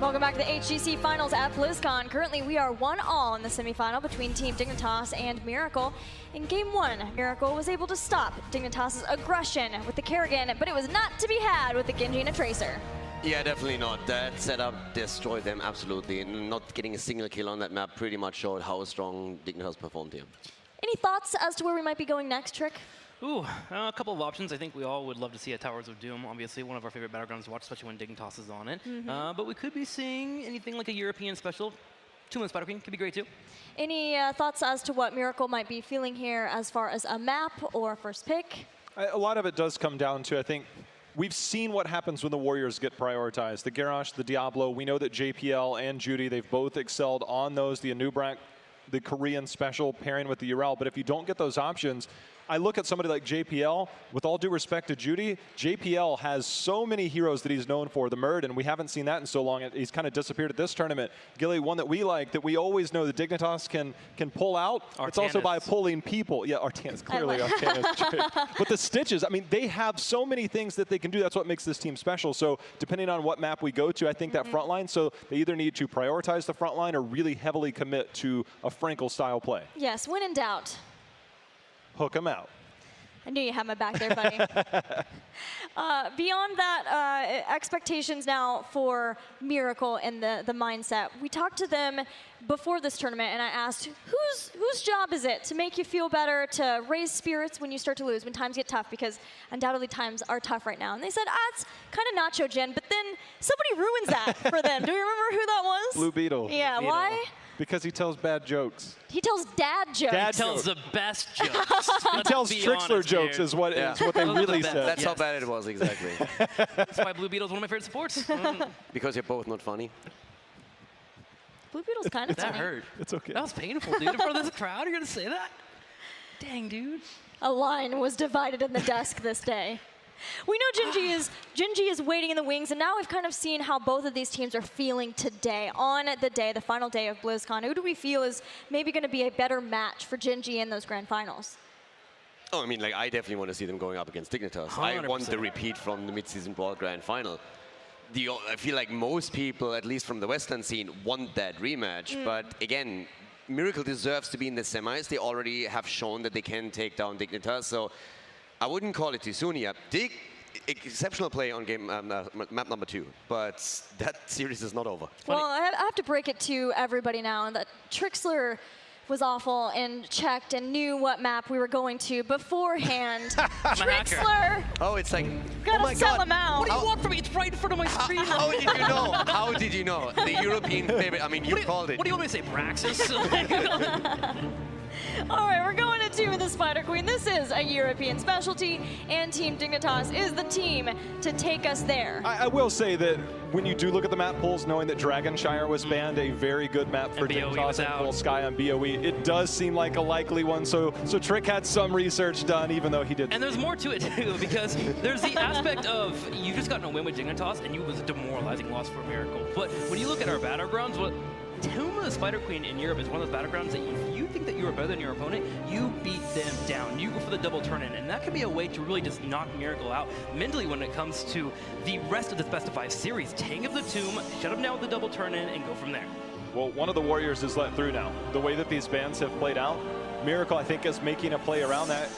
Welcome back to the HGC Finals at BlizzCon. Currently, we are 1-all in the semifinal between Team Dignitas and Miracle. In Game 1, Miracle was able to stop Dignitas' aggression with the Kerrigan, but it was not to be had with the Genji and a Tracer. Yeah, definitely not. That setup destroyed them absolutely. And not getting a single kill on that map pretty much showed how strong Dignitas performed here. Any thoughts as to where we might be going next, Trick? Ooh, a couple of options. I think we all would love to see a Towers of Doom. Obviously, one of our favorite battlegrounds to watch, especially when Dignitas is on it. But we could be seeing anything like a European special. 2-man Spider Queen could be great too. Any thoughts as to what Miracle might be feeling here as far as a map or first pick? A lot of it does come down to, I think, we've seen what happens when the Warriors get prioritized. The Garrosh, the Diablo, we know that JPL and Judy, they've both excelled on those. The Anubrak, the Korean special pairing with the Ural. But if you don't get those options, I look at somebody like JPL, with all due respect to Judy, JPL has so many heroes that he's known for, the Murd, and we haven't seen that in so long. He's kind of disappeared at this tournament. Gilly, one that we like, that we always know that Dignitas can pull out. Artanis. It's also by pulling people. Yeah, Artanis, clearly Artanis. But the Stitches, I mean, they have so many things that they can do. That's what makes this team special. So depending on what map we go to, I think that front line, so they either need to prioritize the front line or really heavily commit to a Frankel-style play. Yes, when in doubt. Hook them out. I knew you had my back there, buddy. Beyond that, expectations now for Miracle and the mindset. We talked to them before this tournament, and I asked, whose job is it to make you feel better, to raise spirits when you start to lose, when times get tough? Because undoubtedly times are tough right now. And they said, it's kind of Nacho Gen, but then somebody ruins that for them. Do you remember who that was? Blue Beetle. Yeah, Beetle. Why? Because he tells bad jokes. He tells dad jokes. He tells the best jokes. He tells Trixler jokes is what they really said. That's how bad it was, exactly. That's why Blue Beetle's one of my favorite sports. Because you're both not funny. Blue Beetle's kind of funny. That hurt. It's okay. That was painful, dude. In front of this crowd, you're going to say that? Dang, dude. A line was divided in the desk this day. We know Genji is waiting in the wings, and now we've kind of seen how both of these teams are feeling today, on the final day of BlizzCon. Who do we feel is maybe going to be a better match for Genji in those grand finals? Oh, I mean, like, I definitely want to see them going up against Dignitas. 100%. I want the repeat from the mid-season Brawl Grand Final. I feel like most people, at least from the Western scene, want that rematch. But again, Miracle deserves to be in the semis. They already have shown that they can take down Dignitas. So I wouldn't call it too soon yet. Exceptional play on game map number 2, but that series is not over. Well, I have to break it to everybody now that Trixler was awful and checked and knew what map we were going to beforehand. Trixler! Oh, it's like, gotta sell him out. What do you want from me? It's right in front of my screen. How did you know? How did you know? The European favorite, I mean, you called it. What do you want me to say, Praxis? All right, we're going to 2 with the Spider Queen. This is a European specialty, and Team Dignitas is the team to take us there. I will say that when you do look at the map pools, knowing that Dragonshire was banned, a very good map for Dignitas and Full Sky on BOE, it does seem like a likely one. So Trick had some research done, even though he didn't. And there's more to it, too, because there's the aspect of you've just gotten a win with Dignitas, and you was a demoralizing loss for Miracle. But when you look at our battlegrounds, Tomb of the Spider Queen in Europe is one of those battlegrounds that if you think that you are better than your opponent, you beat them down. You go for the double turn-in, and that can be a way to really just knock Miracle out mentally when it comes to the rest of the Best of 5 series. Tank of the Tomb, shut them down with the double turn-in, and go from there. Well, one of the Warriors is let through now. The way that these bans have played out, Miracle, I think, is making a play around that.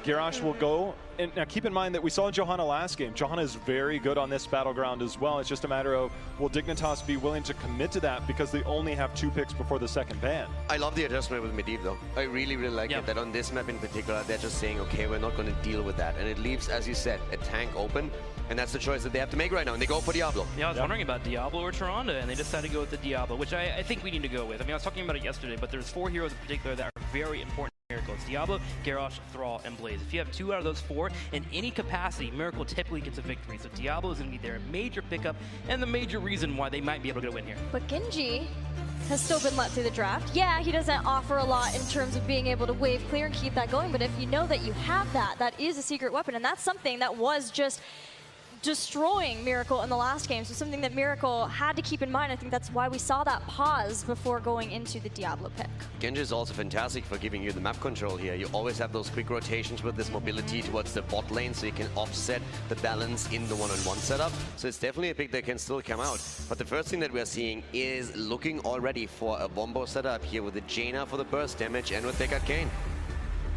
Garrosh will go. And now keep in mind that we saw Johanna last game. Johanna is very good on this battleground as well. It's just a matter of, will Dignitas be willing to commit to that because they only have 2 picks before the second ban? I love the adjustment with Medivh, though. I really, really like it that on this map in particular, they're just saying, okay, we're not going to deal with that. And it leaves, as you said, a tank open. And that's the choice that they have to make right now, and they go for Diablo. Yeah, I was wondering about Diablo or Tyrande, and they decided to go with the Diablo, which I think we need to go with. I mean, I was talking about it yesterday, but there's 4 heroes in particular that are very important. Miracle. It's Diablo, Garrosh, Thrall, and Blaze. If you have 2 out of those 4 in any capacity, Miracle typically gets a victory. So Diablo is going to be their major pickup and the major reason why they might be able to get a win here. But Genji has still been let through the draft. Yeah, he doesn't offer a lot in terms of being able to wave clear and keep that going, but if you know that you have that, that is a secret weapon, and that's something that was just destroying Miracle in the last game. So something that Miracle had to keep in mind. I think that's why we saw that pause before going into the Diablo pick. Genji is also fantastic for giving you the map control here. You always have those quick rotations with this mobility towards the bot lane, so you can offset the balance in the one-on-one setup. So it's definitely a pick that can still come out. But the first thing that we're seeing is looking already for a Wombo setup here with the Jaina for the burst damage and with Deckard Cain.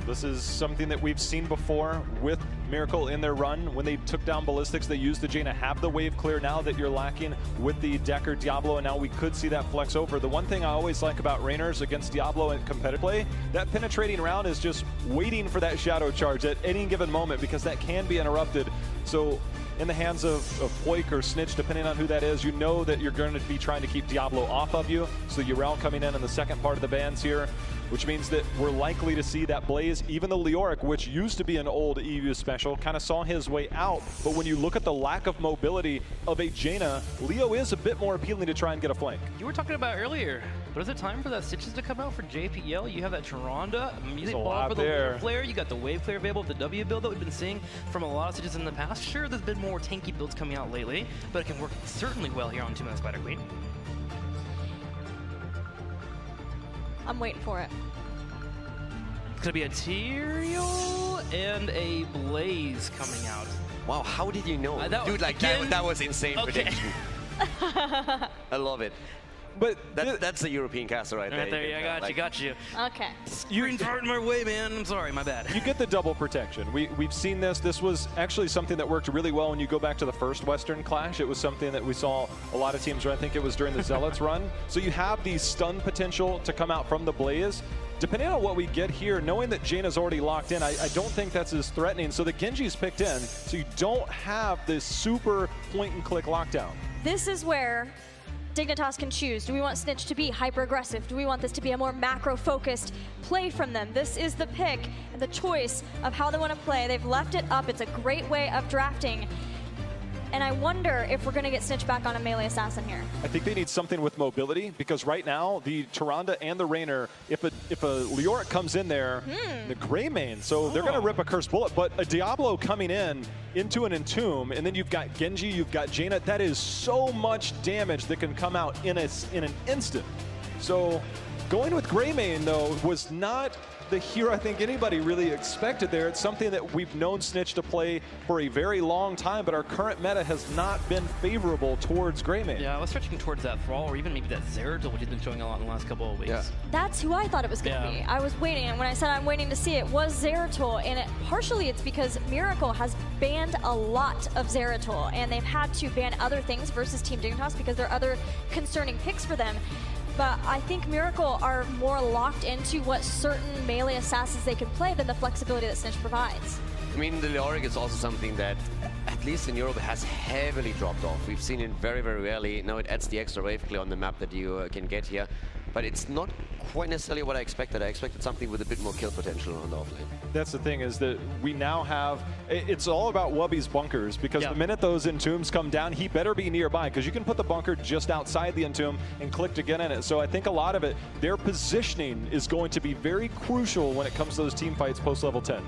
This is something that we've seen before with Miracle in their run. When they took down Ballistics, they used the Jaina, have the wave clear now that you're lacking with the Deckard Diablo, and now we could see that flex over. The one thing I always like about Rayners against Diablo in competitive play, that penetrating round is just waiting for that shadow charge at any given moment, because that can be interrupted. So in the hands of Poik or Snitch, depending on who that is, you know that you're going to be trying to keep Diablo off of you. So Urel coming in the second part of the bans here, which means that we're likely to see that Blaze, even the Leoric, which used to be an old EU special, kind of saw his way out. But when you look at the lack of mobility of a Jaina, Leo is a bit more appealing to try and get a flank. You were talking about earlier, but is it time for that Stitches to come out for JPL? You have that Tyrande, immediate ball for the Wave Flare. You got the Wave Clear available with the W build that we've been seeing from a lot of Stitches in the past. Sure, there's been more tanky builds coming out lately, but it can work certainly well here on 2-Man Spider Queen. I'm waiting for it. It's gonna be a Tyrael and a Blaze coming out. Wow, how did you know? Dude, like that was insane prediction. I love it. But that's a European caster right there. Right there, yeah, got you. Okay. You're in my way, man. I'm sorry, my bad. You get the double protection. We've seen this. This was actually something that worked really well when you go back to the first Western Clash. It was something that we saw a lot of teams run. I think it was during the Zealots run. So you have the stun potential to come out from the Blaze. Depending on what we get here, knowing that Jaina's already locked in, I don't think that's as threatening. So the Genji's picked in, so you don't have this super point-and-click lockdown. This is where Dignitas can choose. Do we want Snitch to be hyper-aggressive? Do we want this to be a more macro-focused play from them? This is the pick and the choice of how they want to play. They've left it up. It's a great way of drafting. And I wonder if we're going to get Snitch back on a melee assassin here. I think they need something with mobility, because right now, the Tyrande and the Rayner, if a Leoric comes in there, the Greymane, so they're going to rip a Cursed Bullet, but a Diablo coming in into an Entomb, and then you've got Genji, you've got Jaina, that is so much damage that can come out in an instant. So going with Greymane, though, was not the hero I think anybody really expected there. It's something that we've known Snitch to play for a very long time, but our current meta has not been favorable towards Greymane. Yeah, I was stretching towards that Thrall, or even maybe that Zeratul, which has been showing a lot in the last couple of weeks. Yeah. That's who I thought it was going to be. I was waiting, and when I said I'm waiting to see it, was Zeratul, and partially it's because Miracle has banned a lot of Zeratul, and they've had to ban other things versus Team Dignitas because there are other concerning picks for them. But I think Miracle are more locked into what certain melee assassins they can play than the flexibility that Snitch provides. I mean, the Leoric is also something that, at least in Europe, has heavily dropped off. We've seen it very, very rarely. Now it adds the extra wave clear on the map that you can get here. But it's not quite necessarily what I expected. I expected something with a bit more kill potential on the offlane. That's the thing, is that we now have, it's all about Wubby's bunkers, because the minute those Entombs come down, he better be nearby, because you can put the bunker just outside the Entomb and click to get in it. So I think a lot of it, their positioning is going to be very crucial when it comes to those team fights post-level 10.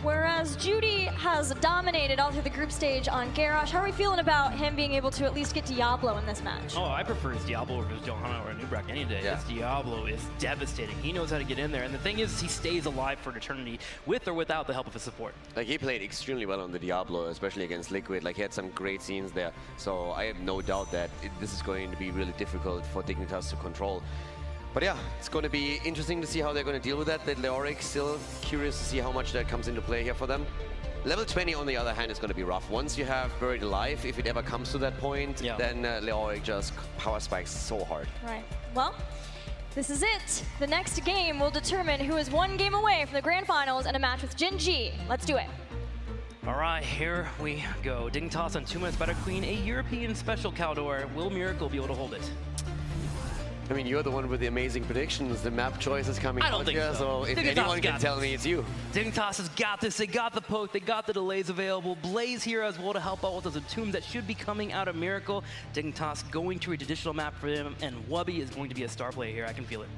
Whereas Judy has dominated all through the group stage on Garrosh, how are we feeling about him being able to at least get Diablo in this match? Oh, I prefer his Diablo over his Johanna or a Nubrak any day. His Diablo is devastating. He knows how to get in there, and the thing is, he stays alive for an eternity with or without the help of his support. Like, he played extremely well on the Diablo, especially against Liquid. Like, he had some great scenes there. So I have no doubt that this is going to be really difficult for Dignitas to control. But yeah, it's going to be interesting to see how they're going to deal with that. The Leoric, still curious to see how much that comes into play here for them. Level 20, on the other hand, is going to be rough. Once you have Buried Alive, if it ever comes to that point, then Leoric just power spikes so hard. Right. Well, this is it. The next game will determine who is one game away from the Grand Finals and a match with Gen G. Let's do it. All right, here we go. Dignitas on 2-Man Spider Queen, a European special Caldor. Will Miracle be able to hold it? I mean, you're the one with the amazing predictions. The map choice is coming out here, so if Dignitas anyone can tell me, it's you. Dignitas has got this. They got the poke. They got the delays available. Blaze here as well to help out with those Entombs that should be coming out of Miracle. Dignitas going to a traditional map for them, and Wubby is going to be a star player here. I can feel it.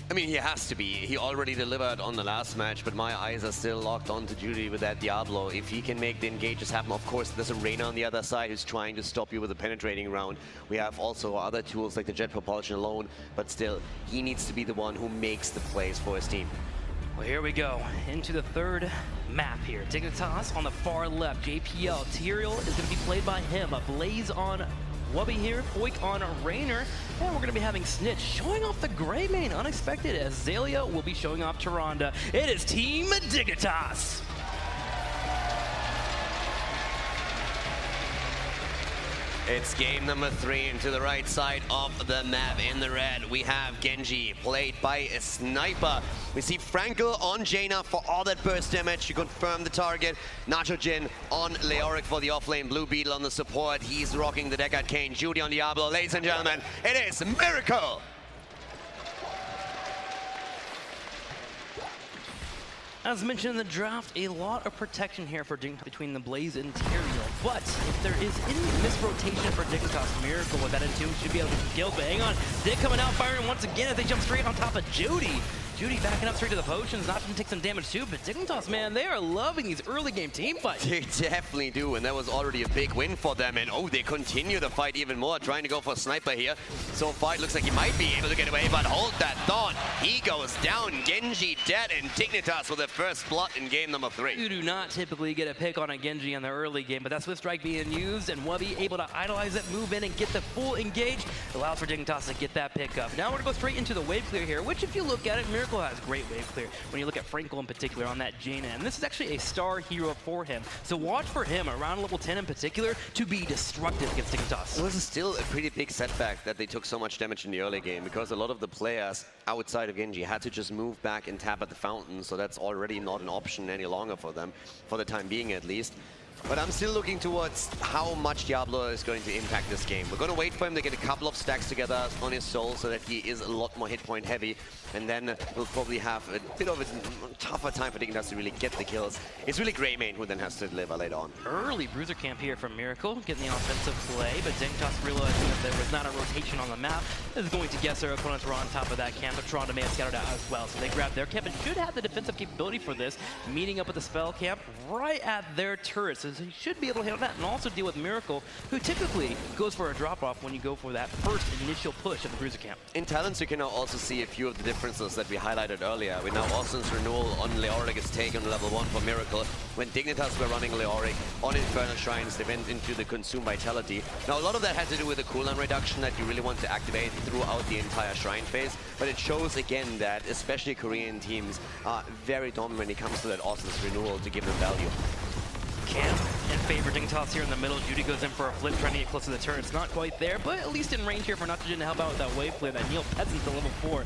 I mean, he has to be. He already delivered on the last match, but my eyes are still locked onto Judy with that Diablo. If he can make the engages happen, of course, there's a Reyna on the other side who's trying to stop you with a penetrating round. We have also other tools like the jet propulsion alone, but still, he needs to be the one who makes the plays for his team. Well, here we go into the third map here. Dignitas on the far left. JPL. Tyrael is going to be played by him. A Blaze on Wubby here, Foik on Raynor, and we're going to be having Snitch showing off the gray main, unexpected, as Zalia will be showing off Tyrande. It is Team Dignitas. It's game number 3, and to the right side of the map in the red, we have Genji, played by a Sniper. We see Frankel on Jaina for all that burst damage to confirm the target. Nacho Jin on Leoric for the offlane. Blue Beetle on the support. He's rocking the Deckard Cain. Judy on Diablo. Ladies and gentlemen, it is Miracle! As mentioned in the draft, a lot of protection here for Dignitas between the Blaze and Tyrael. But if there is any misrotation for Dignitas, Miracle with that Entomb should be able to kill. But hang on, Dick coming out firing once again as they jump straight on top of Judy. Judy backing up straight to the potions, not going to take some damage too, but Dignitas, man, they are loving these early game team fights. They definitely do, and that was already a big win for them. And oh, they continue the fight even more, trying to go for Sniper here. So far, it looks like he might be able to get away, but hold that thought. He goes down, Genji dead, and Dignitas with the first blood in game number 3. You do not typically get a pick on a Genji in the early game, but that Swift Strike being used, and Wubby able to idolize it, move in, and get the full engage. Allows for Dignitas to get that pick up. Now we're going to go straight into the wave clear here, which if you look at it, Miracle has great wave clear when you look at Frankel in particular on that Jaina, and this is actually a star hero for him. So watch for him around level 10 in particular to be destructive against Dignitas. It was still a pretty big setback that they took so much damage in the early game, because a lot of the players outside of Genji had to just move back and tap at the fountain, so that's already not an option any longer for them, for the time being at least. But I'm still looking towards how much Diablo is going to impact this game. We're going to wait for him to get a couple of stacks together on his soul so that he is a lot more hit point heavy. And then we'll probably have a bit of a tougher time for Dignitas to really get the kills. It's really Greymane who then has to deliver later on. Early bruiser camp here from Miracle, getting the offensive play, but Dignitas realizing that there was not a rotation on the map, is going to guess their opponents were on top of that camp, but Tyrande may have scouted out as well. So they grabbed their camp and should have the defensive capability for this, meeting up with the spell camp right at their turret. So he should be able to handle that and also deal with Miracle, who typically goes for a drop-off when you go for that first initial push of the bruiser camp. In talents, you can now also see a few of the differences that we highlighted earlier. With now Austin's renewal on Leoric is taken on level 1 for Miracle. When Dignitas were running Leoric on Infernal Shrines, they went into the Consume Vitality. Now, a lot of that had to do with the cooldown reduction that you really want to activate throughout the entire Shrine phase, but it shows again that especially Korean teams are very dominant when it comes to that Austin's renewal to give them value. Camp in favor Dignitas here in the middle. Judy goes in for a flip, trying to get close to the turret. It's not quite there, but at least in range here for Nacho Jin to help out with that wave clear. That Neil Peasant to level 4,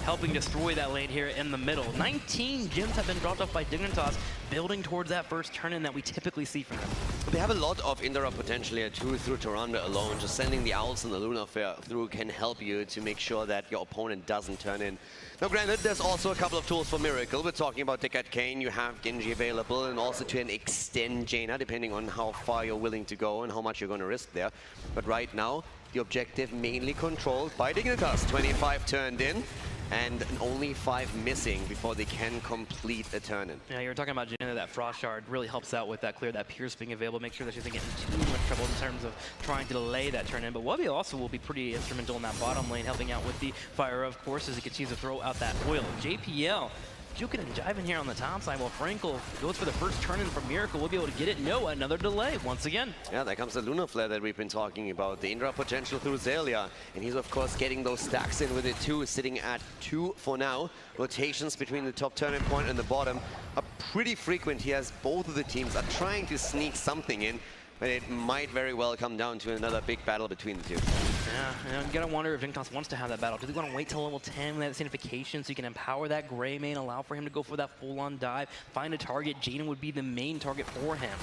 helping destroy that lane here in the middle. 19 gems have been dropped off by Dignitas, building towards that first turn-in that we typically see from them. They have a lot of interrupt potential here too through Tyrande alone. Just sending the Owls and the Luna Fair through can help you to make sure that your opponent doesn't turn in. Now granted, there's also a couple of tools for Miracle. We're talking about Deckard Cain, you have Genji available, and also to an extent Jaina, depending on how far you're willing to go and how much you're going to risk there. But right now, the objective mainly controlled by Dignitas. 25 turned in, and only 5 missing before they can complete a turn-in. Yeah, you were talking about Jaina, that Frost Shard really helps out with that clear, that Pierce being available, make sure that she doesn't get in too much trouble in terms of trying to delay that turn-in. But Wubby also will be pretty instrumental in that bottom lane, helping out with the fire, of course, as he continues to throw out that oil. JPL juking and jiving here on the top side while Frankel goes for the first turn-in from Miracle. We'll be able to get it. No, another delay once again. Yeah, there comes the Luna Flare that we've been talking about. The interrupt potential through Zalia. And he's, of course, getting those stacks in with it, too. Sitting at 2 for now. Rotations between the top turn-in point and the bottom are pretty frequent. He has both of the teams are trying to sneak something in, but it might very well come down to another big battle between the two. Yeah, and you gotta wonder if Dignitas wants to have that battle. Do they want to wait till level 10 with that signification so you can empower that gray main, allow for him to go for that full-on dive, find a target? Jaina would be the main target for him.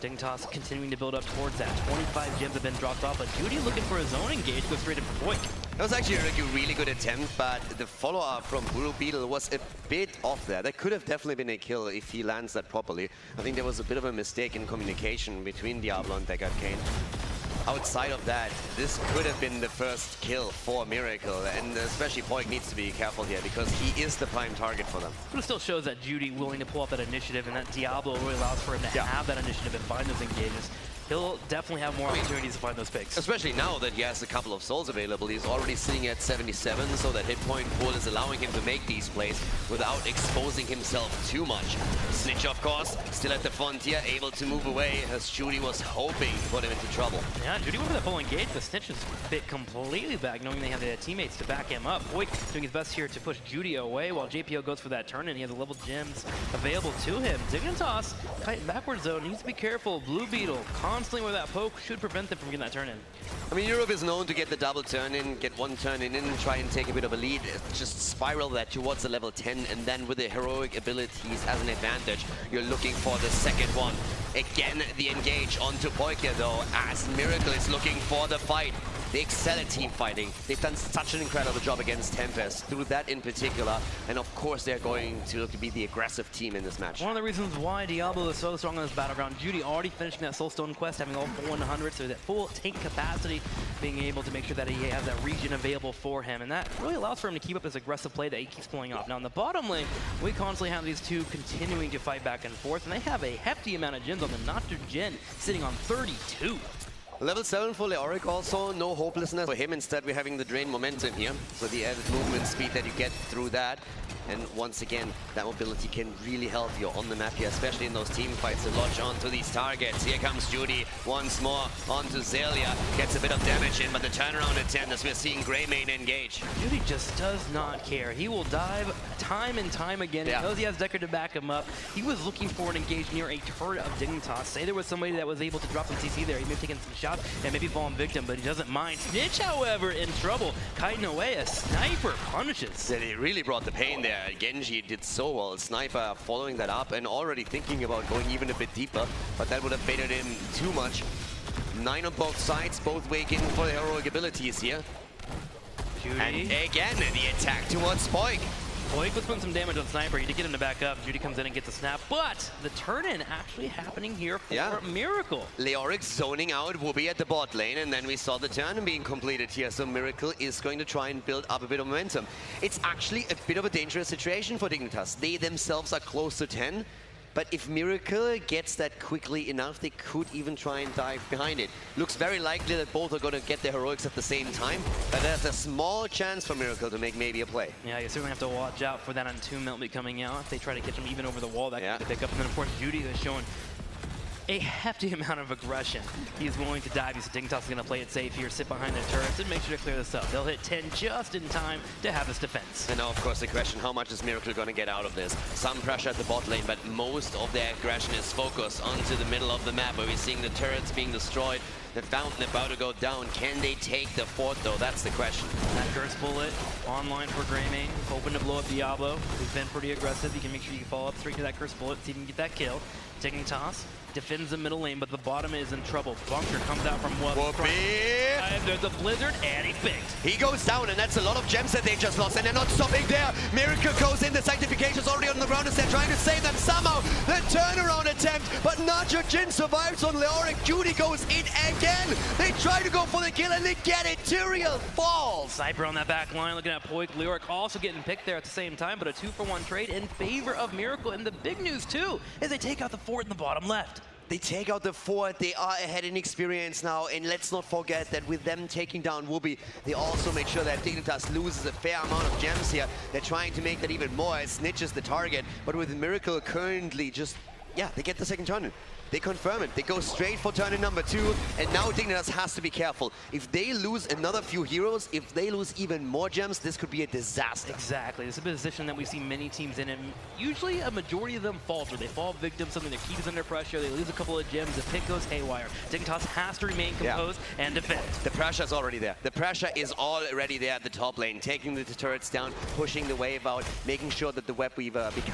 Dignitas continuing to build up towards that. 25 gems have been dropped off, but Judy looking for his own engage, goes straight in for Foik. That was actually a really good attempt, but the follow-up from Blue Beetle was a bit off there. That could have definitely been a kill if he lands that properly. I think there was a bit of a mistake in communication between Diablo and Deckard Cain. outside of that, this could have been the first kill for Miracle, and especially Poik needs to be careful here because he is the prime target for them. But it still shows that Judy willing to pull off that initiative, and that Diablo really allows for him to have that initiative and find those engages. He'll definitely have more opportunities to find those picks. Especially now that he has a couple of souls available. He's already sitting at 77, so that hit point pool is allowing him to make these plays without exposing himself too much. Snitch, of course, still at the frontier, able to move away as Judy was hoping to put him into trouble. Yeah, Judy went for that full engage, but Snitch is bit completely back, knowing they have their teammates to back him up. Poik doing his best here to push Judy away while JPO goes for that turn, and he has the level gems available to him. Dignitas, kiting backwards though, needs to be careful. Blue Beetle, constantly with that poke should prevent them from getting that turn in. I mean, Europe is known to get the double turn in, get one turn in and try and take a bit of a lead. Just spiral that towards the level 10, and then with the heroic abilities as an advantage, you're looking for the second one. Again, the engage onto Poike though, as Miracle is looking for the fight. They excel at team fighting. They've done such an incredible job against Tempest through that in particular. And of course, they're going to be the aggressive team in this match. One of the reasons why Diablo is so strong on this battleground, Judy already finishing that Soulstone quest, having all 100, so that full tank capacity, being able to make sure that he has that region available for him. And that really allows for him to keep up his aggressive play that he keeps pulling off. Now in the bottom lane, we constantly have these two continuing to fight back and forth, and they have a hefty amount of gens on the Nocturne Gen, sitting on 32. Level 7 for Leoric also, no hopelessness for him. Instead, we're having the drain momentum here. So the added movement speed that you get through that. And once again, that mobility can really help you on the map here, especially in those team fights to launch onto these targets. Here comes Judy once more onto Zelia. Gets a bit of damage in, but the turnaround attempt as we're seeing Greymane engage. Judy just does not care. He will dive time and time again. He knows he has Decker to back him up. He was looking for an engage near a turret of Dignitas. Say there was somebody that was able to drop some CC there. He may have taken some shots and maybe fallen victim, but he doesn't mind. Snitch, however, in trouble. Kiting away, a sniper punishes. Yeah, he really brought the pain there. Genji did so well. Sniper following that up and already thinking about going even a bit deeper, but that would have baited him too much. 9 on both sides, both waking for the heroic abilities here. Judy. And again, the attack towards Poik. Poik was putting some damage on Sniper. He did get him to back up. Judy comes in and gets a snap, but the turn-in actually happening here for Miracle. Leoric zoning out Whoopi at the bot lane, and then we saw the turn being completed here. So Miracle is going to try and build up a bit of momentum. It's actually a bit of a dangerous situation for Dignitas. They themselves are close to 10. But if Miracle gets that quickly enough, they could even try and dive behind it. Looks very likely that both are going to get their heroics at the same time, but there's a small chance for Miracle to make maybe a play. Yeah, you certainly have to watch out for that Entombment be coming out. If they try to get them even over the wall, that could pick up. And then, of course, Judy is showing a hefty amount of aggression. He's willing to dive. He's Dignitas is going to play it safe here, sit behind the turrets, and make sure to clear this up. They'll hit 10 just in time to have this defense. And now, of course, the question, how much is Miracle going to get out of this? Some pressure at the bot lane, but most of their aggression is focused onto the middle of the map, where we're seeing the turrets being destroyed, the fountain about to go down. Can they take the fort, though? That's the question. That curse bullet online for Greymane, hoping to blow up Diablo. He's been pretty aggressive. You can make sure you can follow up straight to that curse bullet, see if you can get that kill. Dignitas defends the middle lane, but the bottom is in trouble. Bunker comes out from Whoopi! There's a blizzard, and he's picked. He goes down, and that's a lot of gems that they just lost, and they're not stopping there. Miracle goes in, the sanctification's already on the ground as they're trying to save them somehow. The turnaround attempt, but Nacho Jin survives on Leoric. Judy goes in again. They try to go for the kill, and they get it. Tyrael falls. Sniper on that back line, looking at Poik. Leoric also getting picked there at the same time, but a 2-for-1 trade in favor of Miracle. And the big news, too, is they take out the fort in the bottom left. They take out the fort. They are ahead in experience now, and let's not forget that with them taking down Whoopi, they also make sure that Dignitas loses a fair amount of gems here. They're trying to make that even more as Snitch is the target, but with Miracle currently just, they get the second turn. They confirm it. They go straight for turn in number 2, and now Dignitas has to be careful. If they lose another few heroes, if they lose even more gems, this could be a disaster. Exactly. This is a position that we see many teams in, and usually a majority of them falter. They fall victim, something that keeps under pressure. They lose a couple of gems. The pick goes haywire. Dignitas has to remain composed and defend. The pressure's already there. The pressure is already there at the top lane, taking the turrets down, pushing the wave out, making sure that the web weaver becomes